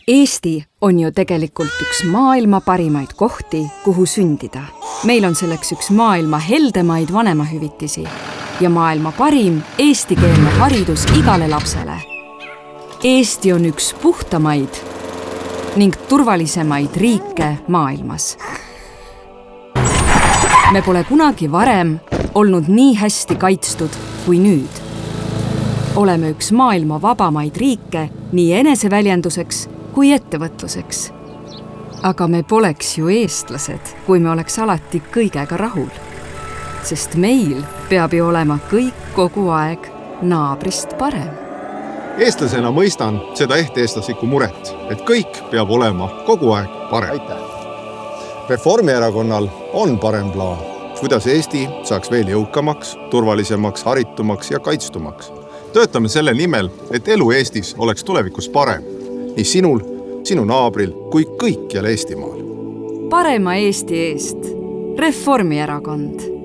Eesti on ju tegelikult üks maailma parimaid kohti, kuhu sündida. Meil on selleks üks maailma heldemaid vanemahüvitisi ja maailma parim eestikeelne haridus igale lapsele. Eesti on üks puhtamaid ning turvalisemaid riike maailmas. Me pole kunagi varem olnud nii hästi kaitstud kui nüüd. Oleme üks maailma vabamaid riike nii eneseväljenduseks kui ettevõtluseks. Aga me poleks ju eestlased, kui me oleks alati kõigega rahul. Sest meil peab ju olema kõik kogu aeg naabrist parem. Eestlasena mõistan seda ehteestlaslikku muret, et kõik peab olema kogu aeg parem. Reformierakonnal on parem plaan, kuidas Eesti saaks veel jõukamaks, turvalisemaks, haritumaks ja kaitstumaks. Töötame selle nimel, et elu Eestis oleks tulevikus parem. Nii sinul, sinu naabril kui kõikjal Eestimaal. Parema Eesti eest. Reformierakond.